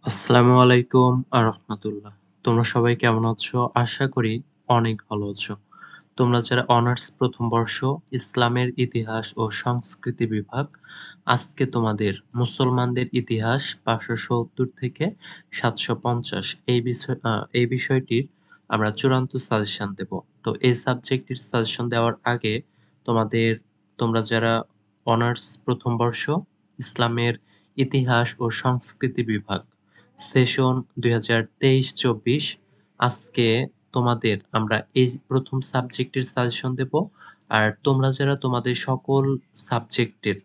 আসসালামু আলাইকুম রাহমাতুল্লাহ। তোমরা সবাই কেমন আছো? আশা করি অনেক ভালো আছো। তোমরা যারা অনার্স ১ম বর্ষ ইসলামের ইতিহাস ও সংস্কৃতি বিভাগ, আজকে তোমাদের মুসলমানদের ইতিহাস ৫৭০ থেকে ৭৫০ এই বিষয়টির আমরা চূড়ান্ত সাজেশন দেব। তো এই সাবজেক্টের সাজেশন দেওয়ার আগে তোমাদের তোমরা যারা অনার্স ১ম বর্ষ ইসলামের ইতিহাস ও সংস্কৃতি বিভাগ সেশন ২০২৩-২৪ আজকে তোমাদের আমরা এই ১ম সাবজেক্টের সাজেশন দেব। আর তোমরা যারা তোমাদের সকল সাবজেক্টের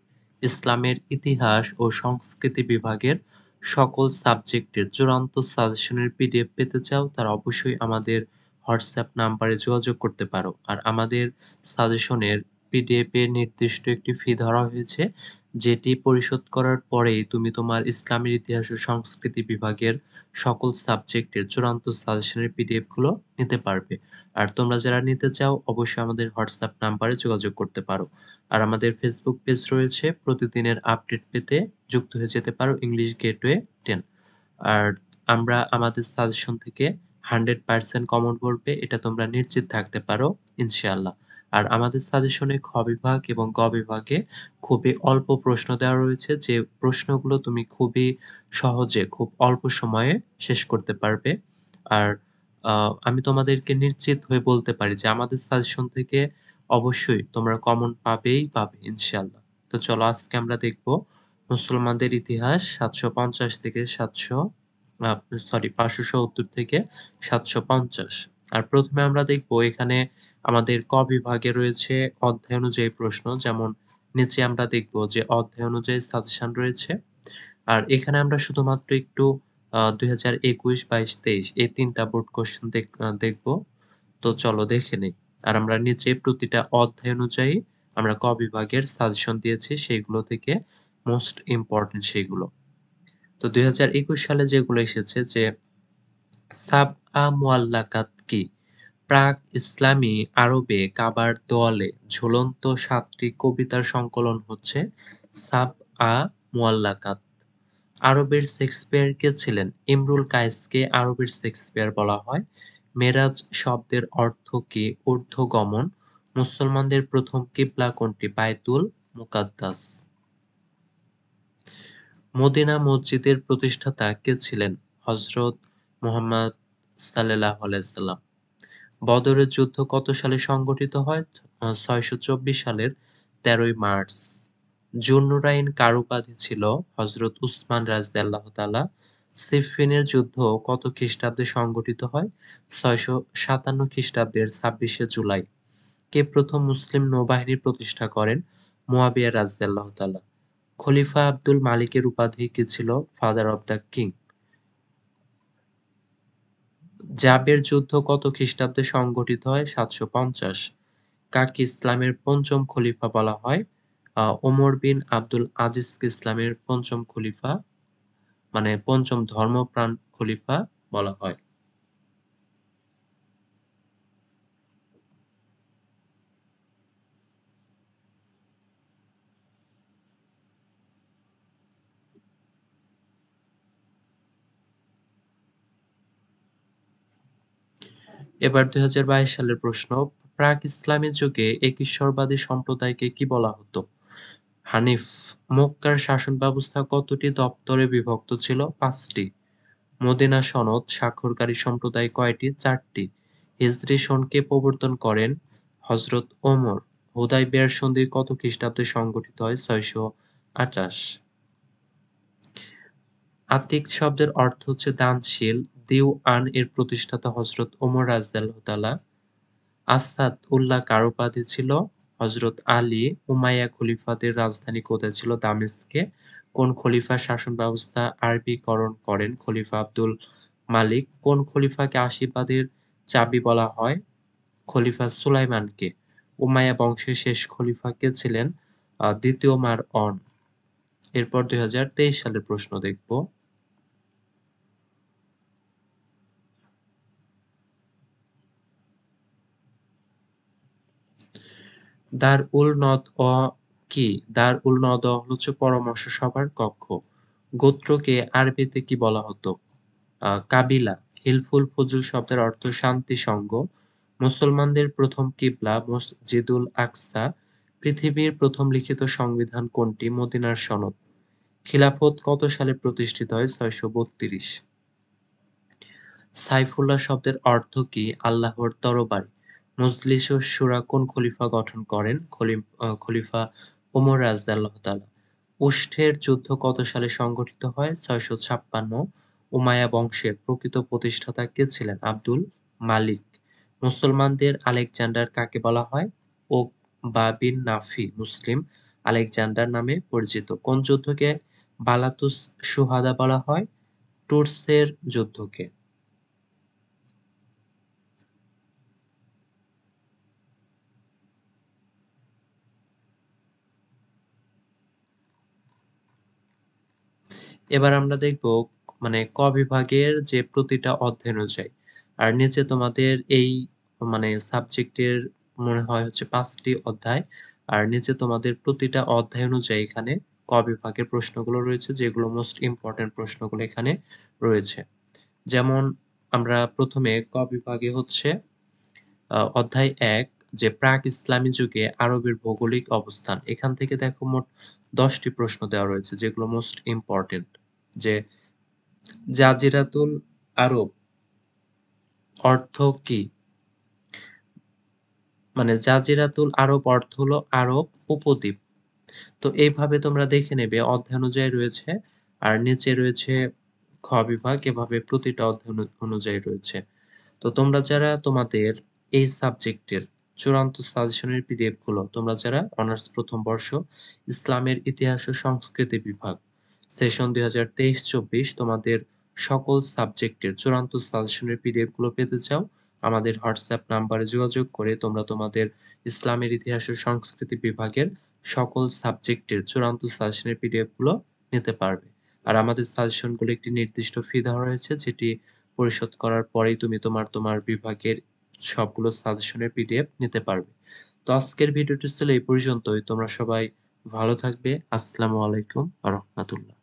ইসলামের ইতিহাস ও সংস্কৃতি বিভাগের সকল সাবজেক্টের চূড়ান্ত সাজেশনের পিডিএফ পেতে চাও, তারা অবশ্যই আমাদের হোয়াটসঅ্যাপ নাম্বারে যোগাযোগ করতে পারো। আর আমাদের সাজেশনের পিডিএফ এর নির্দিষ্ট একটি ফি ধরা হয়েছে, যেটি পরিশোধ করার পরেই তুমি তোমার ইসলামের ইতিহাস ও সংস্কৃতি বিভাগের সকল সাবজেক্টের চূড়ান্ত সাজেশনের পিডিএফ গুলো নিতে পারবে। আর তোমরা যারা নিতে চাও অবশ্যই আমাদের হোয়াটসঅ্যাপ নাম্বারে যোগাযোগ করতে পারো। আর আমাদের ফেসবুক পেজ রয়েছে, প্রতিদিনের আপডেট পেতে যুক্ত হয়ে যেতে পারো ইংলিশ গেটওয়ে 10। আর আমরা আমাদের সাজেশন থেকে 100% কমন পড়বে, এটা তোমরা নিশ্চিত থাকতে পারো ইনশাআল্লাহ। আর আমাদের সাজেশনে খ বিভাগ এবং গ বিভাগে খুবই অল্প প্রশ্ন দেওয়া রয়েছে, যে প্রশ্নগুলো তুমি খুবই সহজে খুব অল্প সময়ে শেষ করতে পারবে। আর আমি তোমাদেরকে নিশ্চিত হয়ে বলতে পারি যে আমাদের সাজেশন থেকে অবশ্যই তোমরা কমন পাবে ইনশাআল্লাহ। তো চলো আজকে আমরা দেখব মুসলমানদের ইতিহাস ৭৫০ থেকে ৫৭০ থেকে ৭৫০। আর ১ম এ আমরা দেখব এখানে আমাদের ক বিভাগে রয়েছে অধ্যায় অনুযায়ী প্রশ্ন। যেমন নিচে আমরা দেখব যে অধ্যায় অনুযায়ী সাজেশন রয়েছে। আর এখানে আমরা শুধুমাত্র একটু ২০২১, ২২, ২৩ এই ৩ টা বোর্ড কোয়েশ্চেন দেখব। তো চলো দেখে নেই। আর আমরা নিচে প্রতিটা অধ্যায় অনুযায়ী আমরা ক বিভাগের সাজেশন দিয়েছি, সেইগুলো থেকে মোস্ট ইম্পোর্টেন্ট সেইগুলো। তো ২০২১ সালে যেগুলো এসেছে যে সাবআ মুআল্লাকাত কি? প্রাক-ইসলামী আরবে কাবার দেওয়ালে ঝুলন্ত ৭টি কবিতার সংকলন হচ্ছে সাবআ মুআল্লাকাত। আরবের শেক্সপিয়ার কে ছিলেন? ইমরুল কায়েসকে আরবের শেক্সপিয়ার বলা হয়। মেরাজ শব্দের অর্থ কি? ঊর্ধ্বগমন। মুসলমানদের প্রথম কিবলা কোনটি? বায়তুল মুকাদ্দাস। মদিনা মসজিদের প্রতিষ্ঠাতা কে ছিলেন? হযরত মুহাম্মদ সাল্লাল্লাহু আলাইহি সাল্লাম। বদরের যুদ্ধ কত সালে সংঘটিত হয়? ৬২৪ সালের ১৩ই মার্চ। যুন্নুরাইন কার উপাধি ছিল? হযরত উসমান রাযিয়াল্লাহু তাআলা। সিফফিনের যুদ্ধ কত খ্রিস্টাব্দে সংঘটিত হয়? ৬৫৭ খ্রিস্টাব্দের ২৬শে জুলাই। কে প্রথম মুসলিম নৌবাহিনী প্রতিষ্ঠা করেন? মুয়াবিয়া রাযিয়াল্লাহু তাআলা। খলিফা আব্দুল মালিকের উপাধি কি ছিল? Father of the king. জাবের যুদ্ধ কত খ্রিস্টাব্দে সংঘটিত হয়? ৭৫০। কাকে ইসলামের পঞ্চম খলিফা বলা হয়? ওমর বিন আব্দুল আজিজকে ইসলামের পঞ্চম খলিফা মানে পঞ্চম ধর্মপ্রাণ খলিফা বলা হয়। এবার ২০২২ সালের প্রশ্ন। প্রাক-ইসলামী যুগে একিশ্বরবাদী সম্প্রদায়কে কি বলা হতো? হানিফ। মক্কার শাসন ব্যবস্থা কতটি দপ্তরে বিভক্ত ছিল? ৫টি। মদিনা সনদ স্বাক্ষরকারী সম্প্রদায় কয়টি? ৪টি। হিজরি সন কে প্রবর্তন করেন? হযরত ওমর। হুদায়বিয়ার সন্ধি কত খ্রিস্টাব্দে সংঘটিত হয়? ৬২৮। আতিক শব্দের অর্থ হচ্ছে দানশীল। দিওয়ান এর প্রতিষ্ঠাতা হযরত ওমর রাযিয়াল্লাহু তাআলা। আসাদ উল্লাহ কার উপাধি ছিল? হযরত আলী। উমাইয়া খলিফাদের রাজধানী কোথায় ছিল? দামেস্কে। কোন খলিফা শাসন ব্যবস্থা আরবীকরণ করেন? খলিফা আব্দুল মালিক। কোন খলিফাকে আশীর্বাদের চাবি বলা হয়? খলিফা সুলাইমানকে। উমাইয়া বংশের শেষ খলিফা কে ছিলেন? দ্বিতীয় মারওয়ান। এরপর ২০২৩ সালের প্রশ্ন দেখব। দারউল নদওয়া কি? দারউল নদওয়া হচ্ছে পরামর্শ সভার কক্ষ। গোত্রকে আরবিতে কি বলা হতো? কাবিলা। হিলফুল ফুজুল শব্দের অর্থ শান্তি সঙ্গ। মুসলমানদের প্রথম কিবলা মসজিদুল আকসা। পৃথিবীর প্রথম লিখিত সংবিধান কোনটি? মদিনার সনদ। খিলাফত কত সালে প্রতিষ্ঠিত হয়? ৬৩২। সাইফুল্লাহ শব্দের অর্থ কি? আল্লাহর তরবারি। মজলিসুস শুরা কোন খলিফা গঠন করেন? খলিফা ওমর রাযিয়াল্লাহু তাআলা। উষ্ট্রের যুদ্ধ কত সালে সংঘটিত হয়? ৬৫৬। উমাইয়া বংশের প্রকৃত প্রতিষ্ঠাতা কে ছিলেন? আব্দুল মালিক। মুসলমানদের আলেকজান্ডার কাকে বলা হয়? উকবা বিন নাফি মুসলিম আলেকজান্ডার নামে পরিচিত। কোন যুদ্ধকে বালাতুস শুহাদা বলা হয়? টুরসের যুদ্ধকে। এবার আমরা দেখব ক বিভাগের যে প্রতিটা অধ্যায় অনুযায়ী। আর নিচে তোমাদের এই সাবজেক্টের মনে হয় হচ্ছে ৫ টি অধ্যায়। আর নিচে তোমাদের প্রতিটা অধ্যায় অনুযায়ী এখানে ক বিভাগের প্রশ্নগুলো রয়েছে, যেগুলো মোস্ট ইম্পোর্টেন্ট প্রশ্নগুলো এখানে রয়েছে। যেমন আমরা ১ম এ ক বিভাগে হচ্ছে অধ্যায় ১ যে প্রাক-ইসলামী যুগে আরবের ভৌগোলিক অবস্থান। এখান থেকে দেখো মোট ১০ টি প্রশ্ন দেওয়া রয়েছে, যেগুলো মোস্ট ইম্পোর্টেন্ট। যে জাজিরাতুল আরব অর্থ কি? জাজিরাতুল আরব অর্থ হলো আরব উপদ্বীপ। তো এইভাবে তোমরা দেখে নেবে অধ্যায় অনুযায়ী রয়েছে। আর নিচে রয়েছে খ বিভাগ, এভাবে প্রতিটা অধ্যায় অনুযায়ী রয়েছে। তো তোমরা যারা তোমাদের এই সাবজেক্টের চূড়ান্ত সাজেশনের পিডিএফ গুলো তোমরা যারা অনার্স প্রথম বর্ষ ইসলামের ইতিহাস ও সংস্কৃতি বিভাগ সেশন ২০২৩-২৪ তোমাদের সকল সাবজেক্টের চূড়ান্ত সাজেশনের পিডিএফ গুলো পেতে চাও, আমাদের হোয়াটসঅ্যাপ নাম্বারে যোগাযোগ করে তোমরা তোমাদের ইসলামের ইতিহাস ও সংস্কৃতি বিভাগের সকল সাবজেক্টের চূড়ান্ত সাজেশনের পিডিএফ গুলো নিতে পারবে। আর আমাদের সাজেশন গুলো একটি নির্দিষ্ট ফি দেওয়া রয়েছে, যেটি পরিশোধ করার পরেই তুমি তোমার বিভাগের সবগুলো সাজেশনের পিডিএফ নিতে পারবে। তো আজকের ভিডিওটি ছিল এই পর্যন্তই। তোমরা সবাই ভালো থাকবে। আসসালামু আলাইকুম ওয়া রাহমাতুল্লাহ।